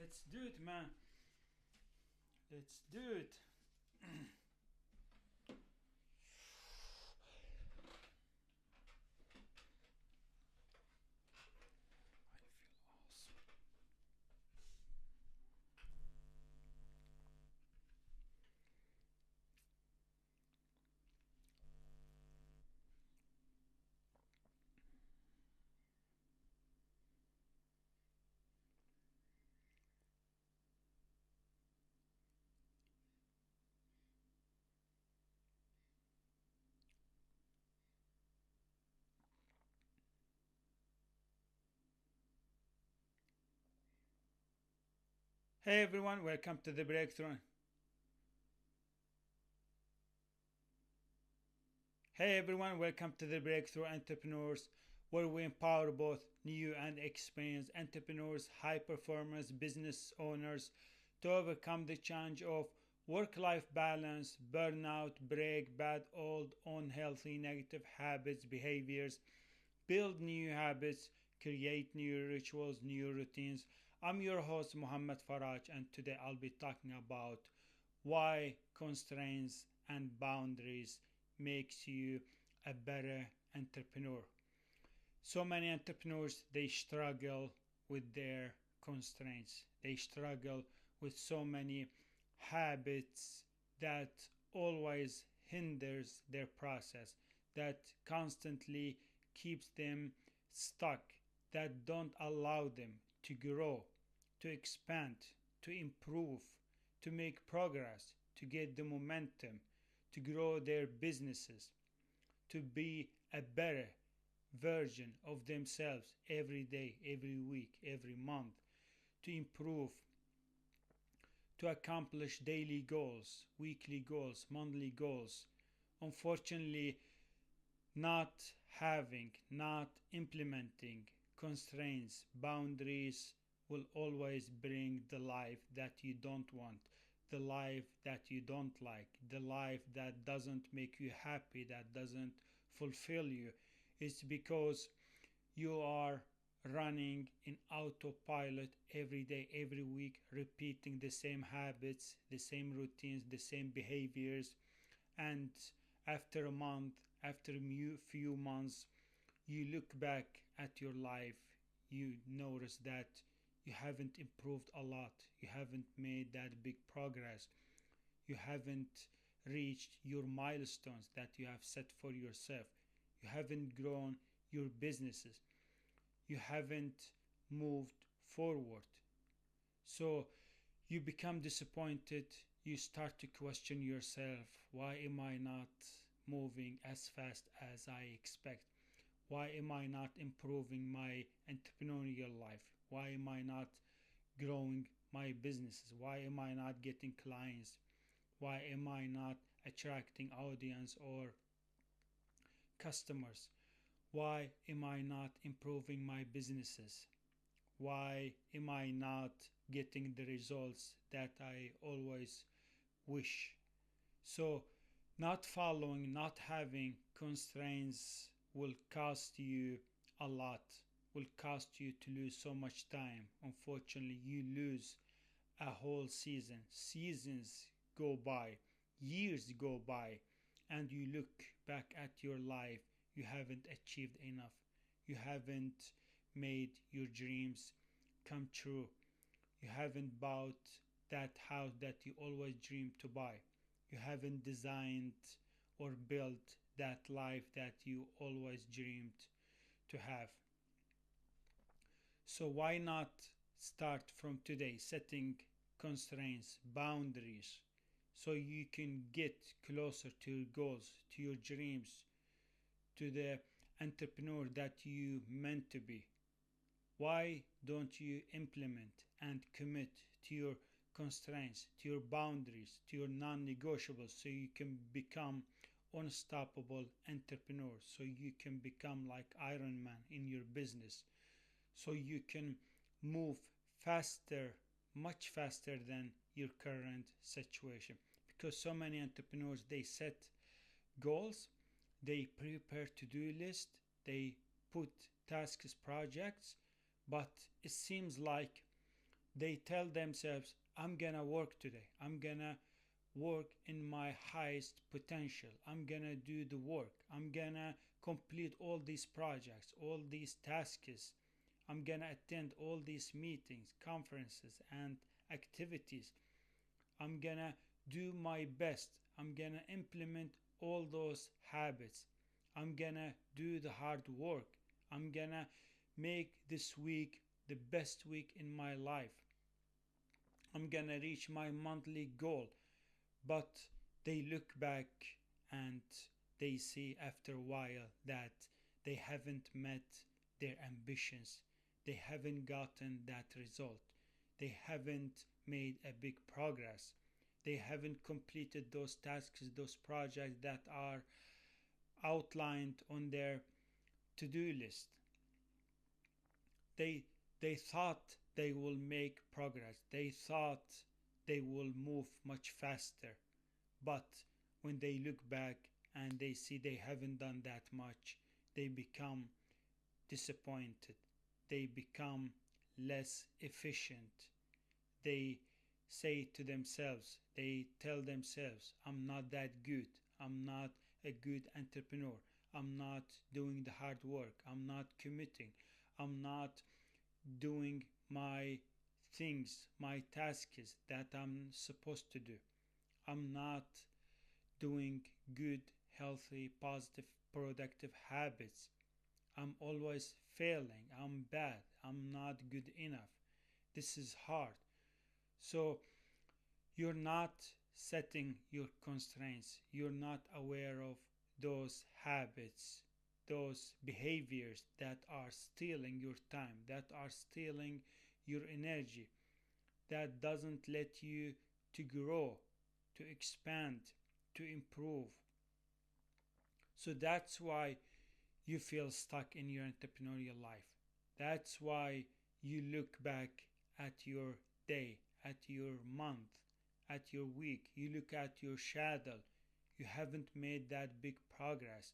Let's do it, man. Let's do it. I feel awesome. Hey everyone, welcome to the breakthrough. Hey everyone, welcome to the Breakthrough Entrepreneurs, where we empower both new and experienced entrepreneurs, high performers, business owners to overcome the challenge of work life balance, burnout, break bad, old, unhealthy, negative habits, behaviors, build new habits, create new rituals, new routines. I'm your host, Muhammad Faraj, and today I'll be talking about why constraints and boundaries makes you a better entrepreneur. So many entrepreneurs they struggle with their constraints. They struggle with so many habits that always hinders their process, that constantly keeps them stuck, that don't allow them to grow, to expand, to improve, to make progress, to get the momentum, to grow their businesses, to be a better version of themselves every day, every week, every month, to improve, to accomplish daily goals, weekly goals, monthly goals. Unfortunately, not implementing constraints, boundaries will always bring the life that you don't want, the life that you don't like, the life that doesn't make you happy, that doesn't fulfill you. It's because you are running in autopilot every day, every week, repeating the same habits, the same routines, the same behaviors, and after a month, after a few months, you look back at your life, you notice that you haven't improved a lot, you haven't made that big progress, you haven't reached your milestones that you have set for yourself, you haven't grown your businesses, you haven't moved forward. So you become disappointed, you start to question yourself, why am I not moving as fast as I expect? Why am I not improving my entrepreneurial life? Why am I not growing my businesses? Why am I not getting clients? Why am I not attracting audience or customers? Why am I not improving my businesses? Why am I not getting the results that I always wish? So, not following, not having constraints will cost you a lot, will cost you to lose so much time. Unfortunately, you lose a whole season. Seasons go by, years go by, and you look back at your life, you haven't achieved enough. You haven't made your dreams come true. You haven't bought that house that you always dreamed to buy. You haven't designed or built that life that you always dreamed to have. So why not start from today setting constraints, boundaries, so you can get closer to your goals, to your dreams, to the entrepreneur that you meant to be? Why don't you implement and commit to your constraints, to your boundaries, to your non-negotiables, so you can become unstoppable entrepreneur, so you can become like Iron Man in your business, so you can move faster, much faster than your current situation? Because so many entrepreneurs they set goals, they prepare to-do list, they put tasks, projects, but it seems like They tell themselves, I'm gonna work today. I'm gonna work in my highest potential. I'm gonna do the work. I'm gonna complete all these projects, all these tasks. I'm gonna attend all these meetings, conferences, and activities. I'm gonna do my best. I'm gonna implement all those habits. I'm gonna do the hard work. I'm gonna make this week the best week in my life. I'm gonna reach my monthly goal. But they look back and they see after a while that they haven't met their ambitions. They haven't gotten that result. They haven't made a big progress. They haven't completed those tasks, those projects that are outlined on their to-do list. They thought they will make progress. They thought they will move much faster. But when they look back and they see they haven't done that much, they become disappointed. They become less efficient. They say to themselves, they tell themselves, I'm not that good. I'm not a good entrepreneur. I'm not doing the hard work. I'm not committing. I'm not doing my things, my tasks that I'm supposed to do. I'm not doing good, healthy, positive, productive habits. I'm always failing. I'm bad. I'm not good enough. This is hard. So you're not setting your constraints. You're not aware of those habits, those behaviors that are stealing your time, that are stealing your energy, that doesn't let you to grow, to expand, to improve. So that's why you feel stuck in your entrepreneurial life. That's why you look back at your day, at your month, at your week. You look at your shadow. You haven't made that big progress.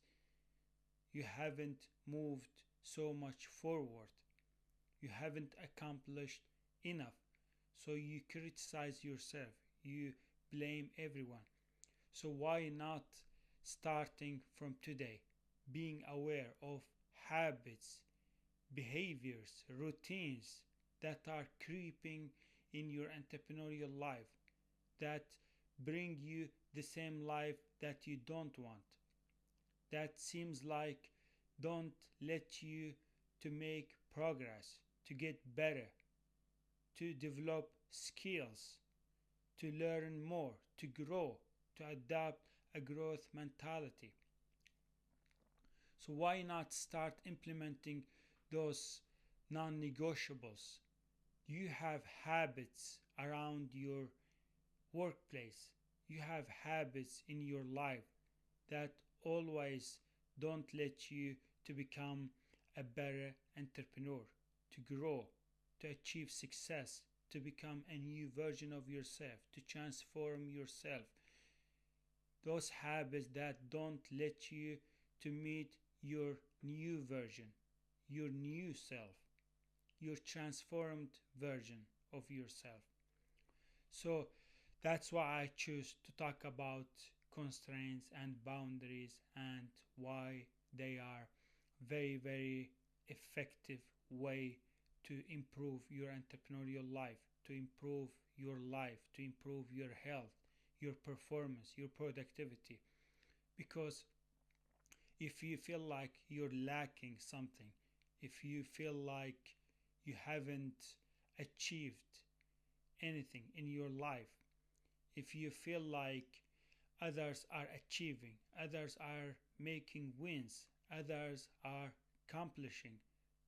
You haven't moved so much forward. You haven't accomplished enough. So you criticize yourself. You blame everyone. So why not starting from today, being aware of habits, behaviors, routines that are creeping in your entrepreneurial life, that bring you the same life that you don't want, that seems like don't let you to make progress, to get better, to develop skills, to learn more, to grow, to adopt a growth mentality. So why not start implementing those non-negotiables? You have habits around your workplace. You have habits in your life that always don't let you to become a better entrepreneur, to grow, to achieve success, to become a new version of yourself, to transform yourself. Those habits that don't let you to meet your new version, your new self, your transformed version of yourself. So that's why I choose to talk about constraints and boundaries and why they are very, very effective way to improve your entrepreneurial life, to improve your life, to improve your health, your performance, your productivity. Because if you feel like you're lacking something, if you feel like you haven't achieved anything in your life, if you feel like others are achieving, others are making wins, others are accomplishing,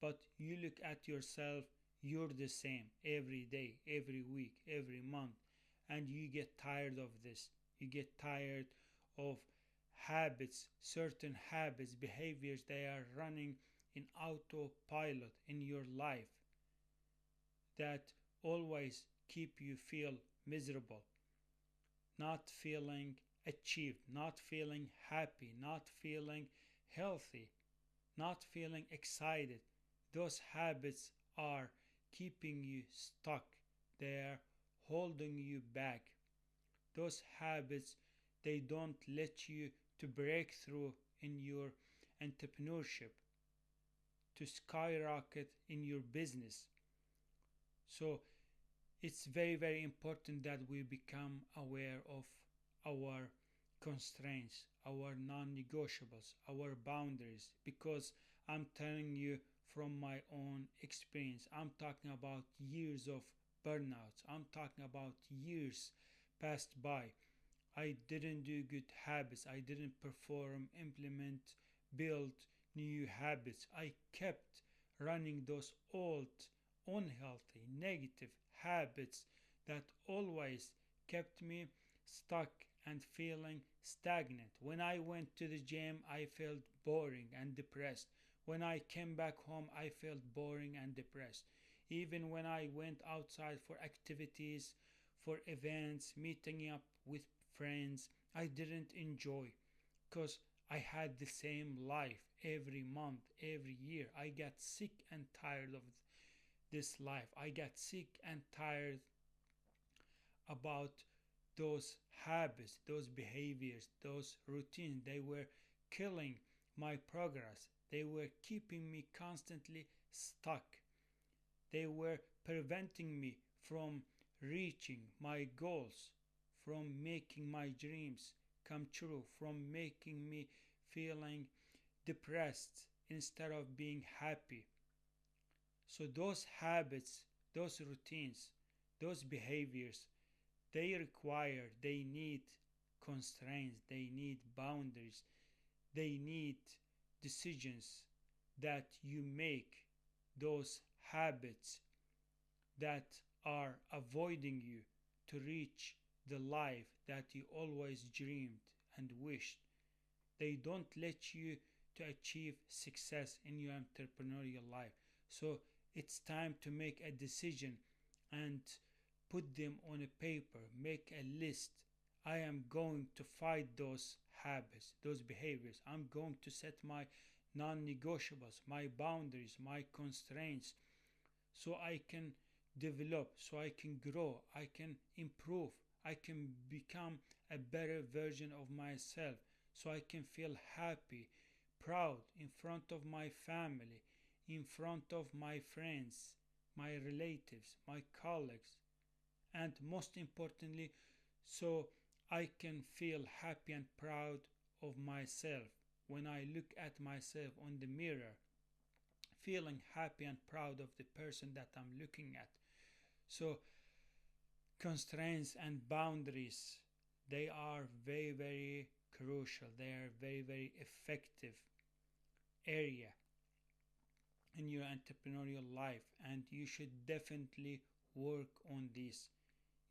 but you look at yourself, you're the same every day, every week, every month, and you get tired of this. You get tired of habits, certain habits, behaviors they are running in autopilot in your life that always keep you feel miserable, not feeling achieved, not feeling happy, not feeling healthy, not feeling excited. Those habits are keeping you stuck. they are holding you back. Those habits, they don't let you to break through in your entrepreneurship, to skyrocket in your business. So it's very, very important that we become aware of our constraints, our non-negotiables, our boundaries, because I'm telling you from my own experience, I'm talking about years of burnouts, I'm talking about years passed by. I didn't do good habits, I didn't perform, implement, build new habits. I kept running those old, unhealthy, negative habits that always kept me stuck and feeling stagnant. When I went to the gym, I felt boring and depressed. When I came back home, I felt boring and depressed. Even when I went outside for activities, for events, meeting up with friends, I didn't enjoy because I had the same life every month, every year. I got sick and tired of this life. I got sick and tired about those habits, those behaviors, those routines. They were killing my progress. They were keeping me constantly stuck. They were preventing me from reaching my goals, from making my dreams come true, from making me feeling depressed instead of being happy. So those habits, those routines, those behaviors, they need constraints, they need boundaries, they need decisions that you make, those habits that are avoiding you to reach the life that you always dreamed and wished. They don't let you to achieve success in your entrepreneurial life. So it's time to make a decision and put them on a paper, make a list. I am going to fight those habits, those behaviors. I'm going to set my non-negotiables, my boundaries, my constraints, so I can develop, so I can grow, I can improve, I can become a better version of myself, so I can feel happy, proud in front of my family, in front of my friends, my relatives, my colleagues, and most importantly, so I can feel happy and proud of myself when I look at myself on the mirror, feeling happy and proud of the person that I'm looking at. So constraints and boundaries, they are very, very crucial. They are very, very effective area in your entrepreneurial life, and you should definitely work on this.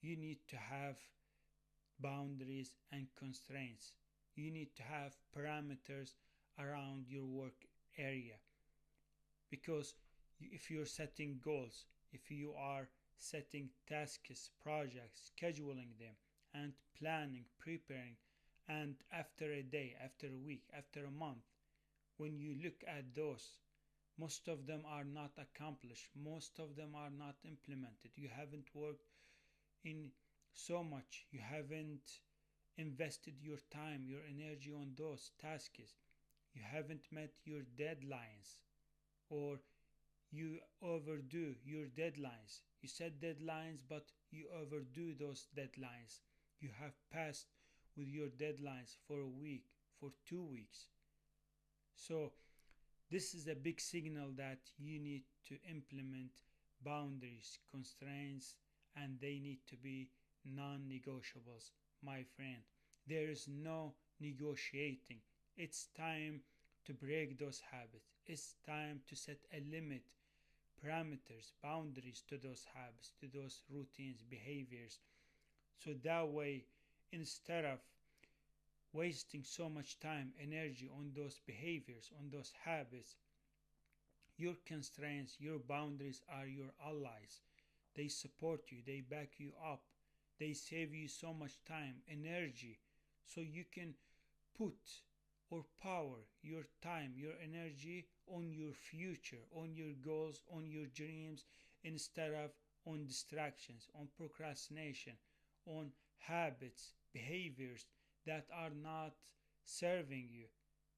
You need to have boundaries and constraints. You need to have parameters around your work area, because if you're setting goals, if you are setting tasks, projects, scheduling them, and planning, preparing, and after a day, after a week, after a month, when you look at those, most of them are not accomplished, most of them are not implemented. You haven't worked in so much, you haven't invested your time, your energy on those tasks, you haven't met your deadlines, or you overdo your deadlines. You set deadlines, but you overdo those deadlines. You have passed with your deadlines for a week, for 2 weeks. So this is a big signal that you need to implement boundaries, constraints, and they need to be non-negotiables, my friend. There is no negotiating. It's time to break those habits. It's time to set a limit, parameters, boundaries to those habits, to those routines, behaviors. So that way, instead of wasting so much time, energy on those behaviors, on those habits, your constraints, your boundaries are your allies. They support you, they back you up, they save you so much time, energy, so you can put or power your time, your energy on your future, on your goals, on your dreams, instead of on distractions, on procrastination, on habits, behaviors that are not serving you,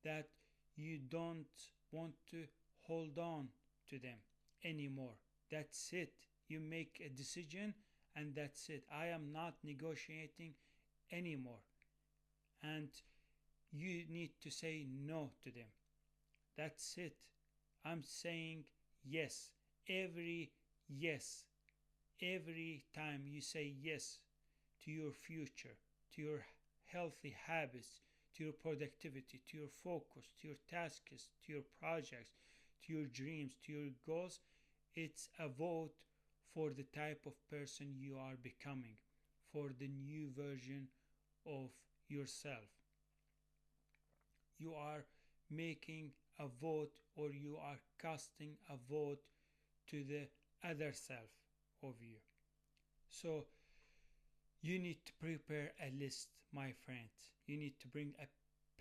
that you don't want to hold on to them anymore. That's it. You make a decision and that's it. I am not negotiating anymore. And you need to say no to them. That's it. I'm saying yes. Every yes. Every time you say yes to your future, to your healthy habits, to your productivity, to your focus, to your tasks, to your projects, to your dreams, to your goals, it's a vote for the type of person you are becoming, for the new version of yourself. You are making a vote, or you are casting a vote to the other self of you. So you need to prepare a list, my friends. You need to bring a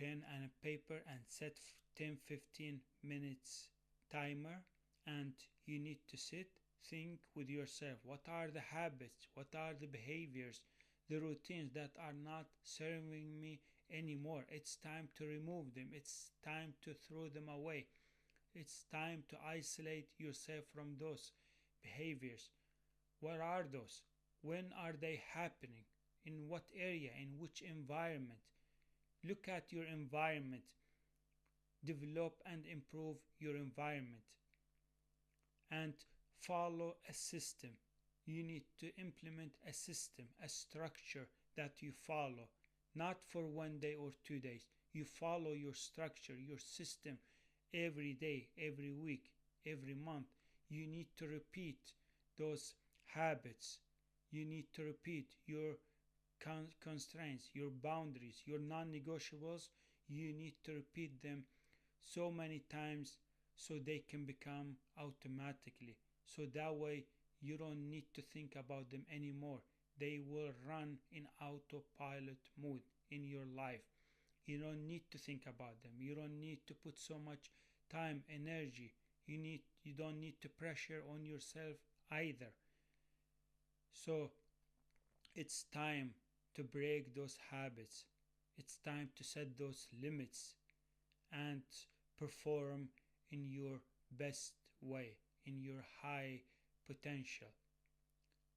pen and a paper and set 10-15 minutes timer, and you need to sit, think with yourself. What are the habits? What are the behaviors, the routines that are not serving me anymore? It's time to remove them. It's time to throw them away. It's time to isolate yourself from those behaviors. What are those? When are they happening? In what area? In which environment? Look at your environment. Develop and improve your environment. And follow a system. You need to implement a system, a structure that you follow. Not for 1 day or 2 days. You follow your structure, your system every day, every week, every month. You need to repeat those habits. You need to repeat your constraints, your boundaries, your non-negotiables. You need to repeat them so many times so they can become automatically. So that way you don't need to think about them anymore. They will run in autopilot mode in your life. You don't need to think about them. You don't need to put so much time, energy. You don't need to pressure on yourself either. So it's time to break those habits. It's time to set those limits and perform in your best way, in your high potential.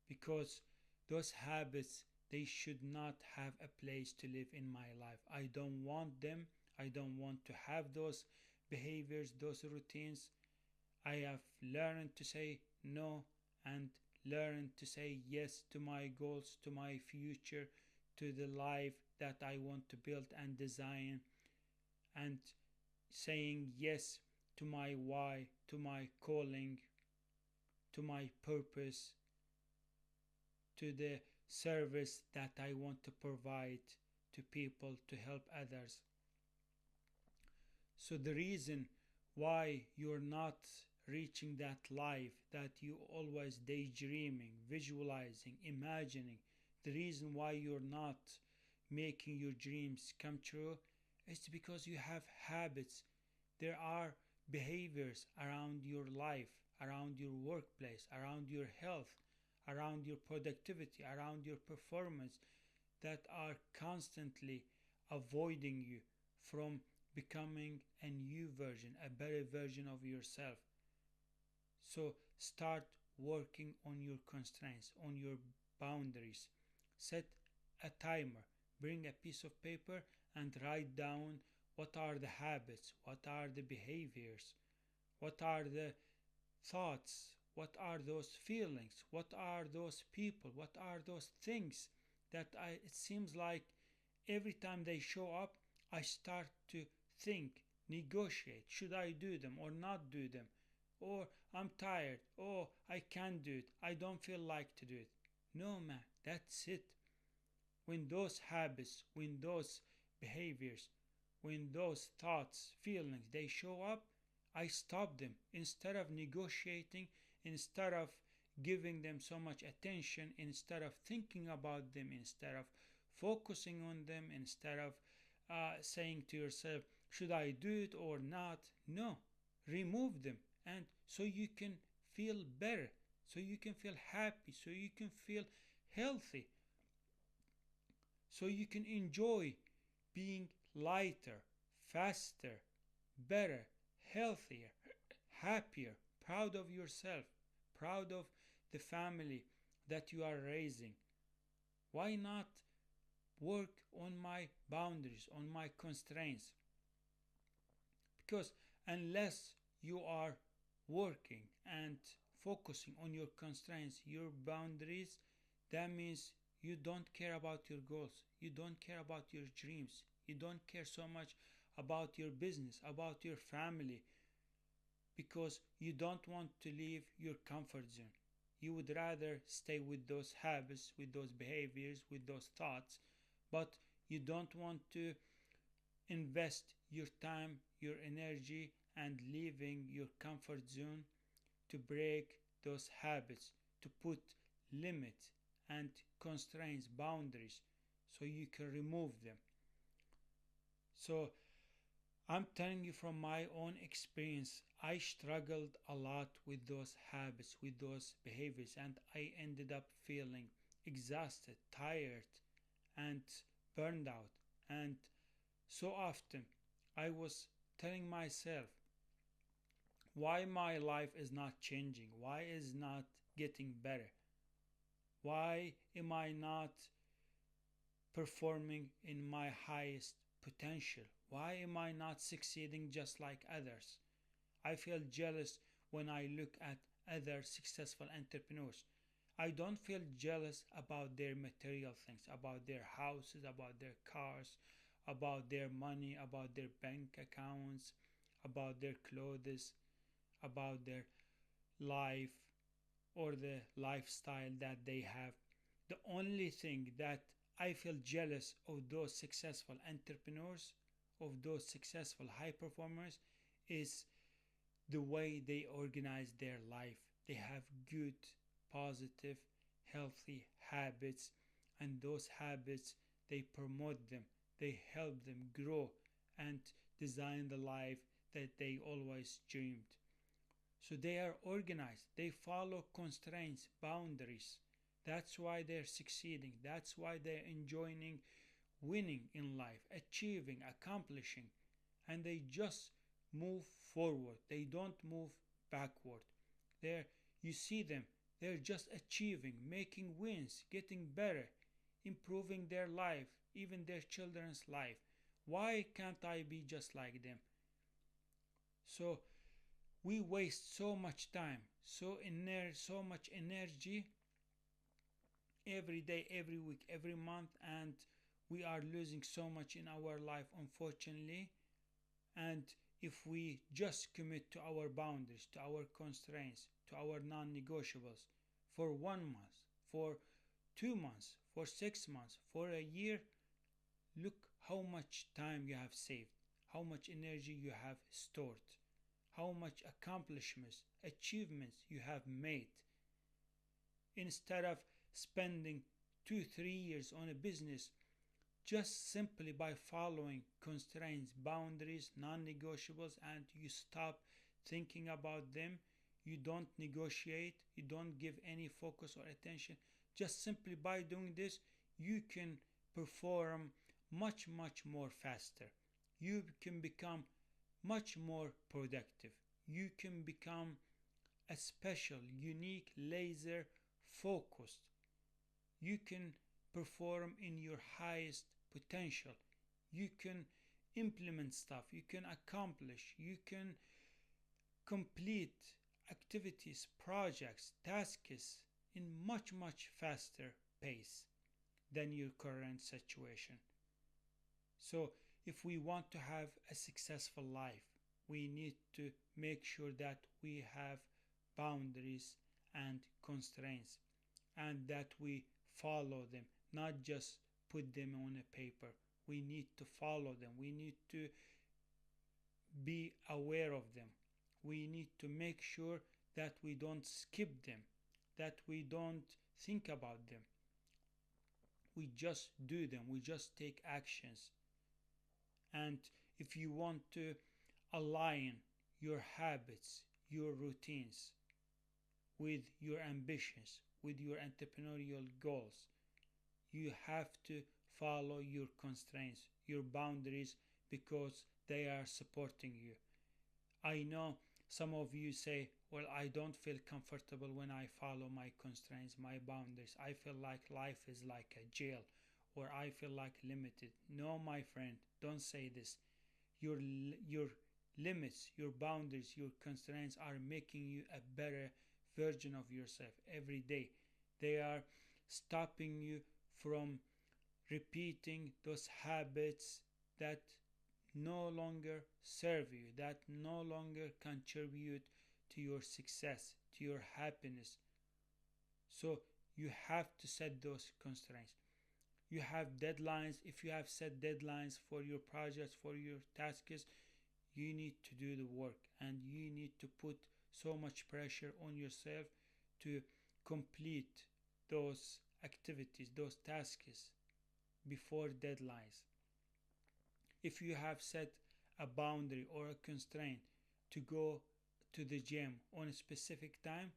Because those habits, they should not have a place to live in my life. I don't want them. I don't want to have those behaviors, those routines. I have learned to say no and learned to say yes to my goals, to my future, to the life that I want to build and design, and saying yes to my why, to my calling, to my purpose, to the service that I want to provide to people, to help others. So the reason why you're not reaching that life that you always daydreaming, visualizing, imagining, the reason why you're not making your dreams come true is because you have habits. There are behaviors around your life, around your workplace, around your health, around your productivity, around your performance that are constantly avoiding you from becoming a new version, a better version of yourself. So start working on your constraints, on your boundaries. Set a timer. Bring a piece of paper and write down what are the habits, what are the behaviors, what are the thoughts, what are those feelings, what are those people, what are those things that it seems like every time they show up, I start to think, negotiate, should I do them or not do them? Or I'm tired, oh, I can't do it, I don't feel like to do it. No, man, that's it. When those habits, when those behaviors, when those thoughts, feelings, they show up, I stop them. Instead of negotiating, instead of giving them so much attention, instead of thinking about them, instead of focusing on them, instead of saying to yourself, should I do it or not? No, remove them, and so you can feel better, so you can feel happy, so you can feel healthy, so you can enjoy being lighter, faster, better, healthier, happier, proud of yourself, proud of the family that you are raising. Why not work on my boundaries, on my constraints? Because unless you are working and focusing on your constraints, your boundaries, that means you don't care about your goals, you don't care about your dreams, you don't care so much about your business, about your family, because you don't want to leave your comfort zone. You would rather stay with those habits, with those behaviors, with those thoughts, but you don't want to invest your time, your energy, and leaving your comfort zone to break those habits, to put limits and constraints, boundaries, so you can remove them. So I'm telling you from my own experience, I struggled a lot with those habits, with those behaviors, and I ended up feeling exhausted, tired, and burned out. And so often I was telling myself, why my life is not changing? Why is not getting better? Why am I not performing in my highest potential? Why am I not succeeding just like others? I feel jealous when I look at other successful entrepreneurs. I don't feel jealous about their material things, about their houses, about their cars, about their money, about their bank accounts, about their clothes, about their life or the lifestyle that they have. The only thing that I feel jealous of those successful entrepreneurs, of those successful high performers, is the way they organize their life. They have good, positive, healthy habits, and those habits, they promote them, they help them grow and design the life that they always dreamed. So they are organized, they follow constraints, boundaries. That's why they're succeeding, that's why they're enjoying winning in life, achieving, accomplishing, and they just move forward. They don't move backward. They're, you see them, they're just achieving, making wins, getting better, improving their life, even their children's life. Why can't I be just like them? So we waste so much time, so much energy every day, every week, every month, and we are losing so much in our life, unfortunately. And if we just commit to our boundaries, to our constraints, to our non negotiables for 1 month, for 2 months, for 6 months, for a year, look how much time you have saved, how much energy you have stored, how much accomplishments, achievements you have made. Instead of spending 2, 3 years on a business just simply by following constraints, boundaries, non negotiables, and you stop thinking about them, you don't negotiate, you don't give any focus or attention. Just simply by doing this, you can perform much, much more faster. You can become much more productive. You can become a special, unique, laser focused. You can perform in your highest potential. You can implement stuff, you can accomplish, you can complete activities, projects, tasks in much, much faster pace than your current situation. So, if we want to have a successful life, we need to make sure that we have boundaries and constraints and that we follow them, not just put them on a paper. We need to follow them. We need to be aware of them. We need to make sure that we don't skip them, that we don't think about them. We just do them. We just take actions. And if you want to align your habits, your routines with your ambitions, with your entrepreneurial goals. You have to follow your constraints, your boundaries, because they are supporting you. I know some of you say, well, I don't feel comfortable when I follow my constraints, my boundaries. I feel like life is like a jail, or I feel like limited. No, my friend, don't say this. Your limits, your boundaries, your constraints are making you a better version of yourself every day. They are stopping you from repeating those habits that no longer serve you, that no longer contribute to your success, to your happiness. So you have to set those constraints. You have deadlines. If you have set deadlines for your projects, for your tasks, you need to do the work, and you need to put so much pressure on yourself to complete those activities, those tasks before deadlines. If you have set a boundary or a constraint to go to the gym on a specific time,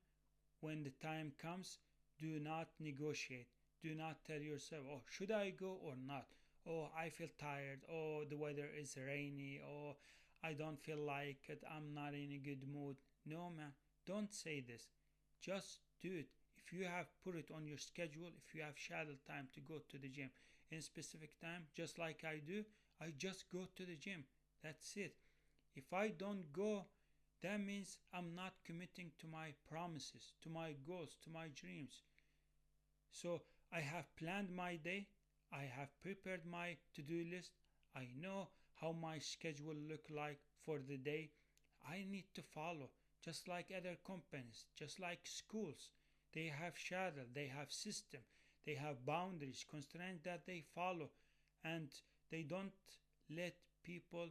when the time comes, do not negotiate. Do not tell yourself, oh, should I go or not? Oh, I feel tired. Oh, the weather is rainy. Oh, I don't feel like it. I'm not in a good mood. No, man, don't say this. Just do it. If you have put it on your schedule, if you have scheduled time to go to the gym in a specific time, just like I do, I just go to the gym. That's it. If I don't go, that means I'm not committing to my promises, to my goals, to my dreams. So I have planned my day. I have prepared my to-do list. I know how my schedule look like for the day. I need to follow, just like other companies, just like schools. They have schedule, they have system, they have boundaries, constraints that they follow, and they don't let people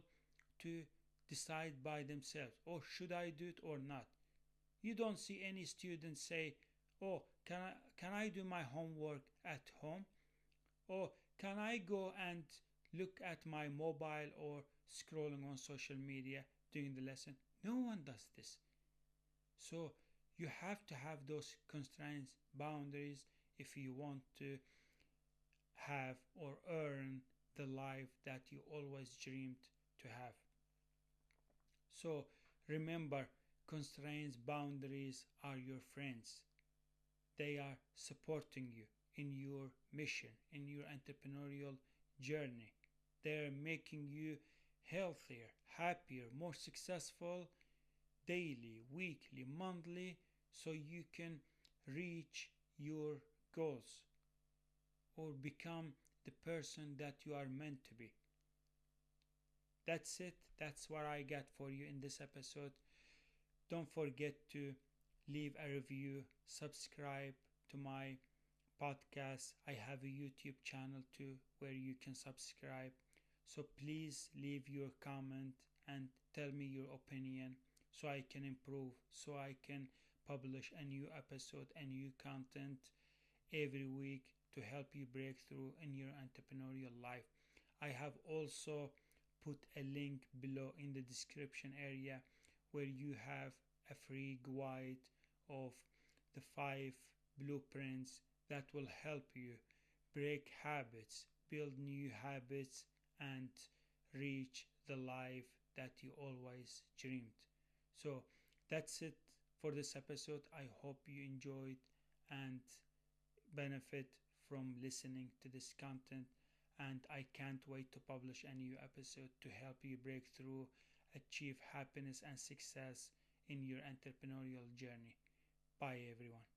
to decide by themselves, oh, should I do it or not? You don't see any student say, oh, can I do my homework at home? Or can I go and look at my mobile or scrolling on social media during the lesson? No one does this. So you have to have those constraints, boundaries, if you want to have or earn the life that you always dreamed to have. So remember, constraints, boundaries are your friends. They are supporting you in your mission, in your entrepreneurial journey. They are making you healthier, happier, more successful daily, weekly, monthly, so you can reach your goals or become the person that you are meant to be. That's it. That's what I got for you in this episode. Don't forget to leave a review, subscribe to my podcast. I have a YouTube channel too where you can subscribe. So please leave your comment and tell me your opinion so I can improve, so I can publish a new episode, a new content every week to help you break through in your entrepreneurial life. I have also put a link below in the description area where you have a free guide of the 5 blueprints that will help you break habits, build new habits, and reach the life that you always dreamed. So that's it for this episode. I hope you enjoyed and benefit from listening to this content, and I can't wait to publish a new episode to help you break through, achieve happiness and success in your entrepreneurial journey. Bye everyone.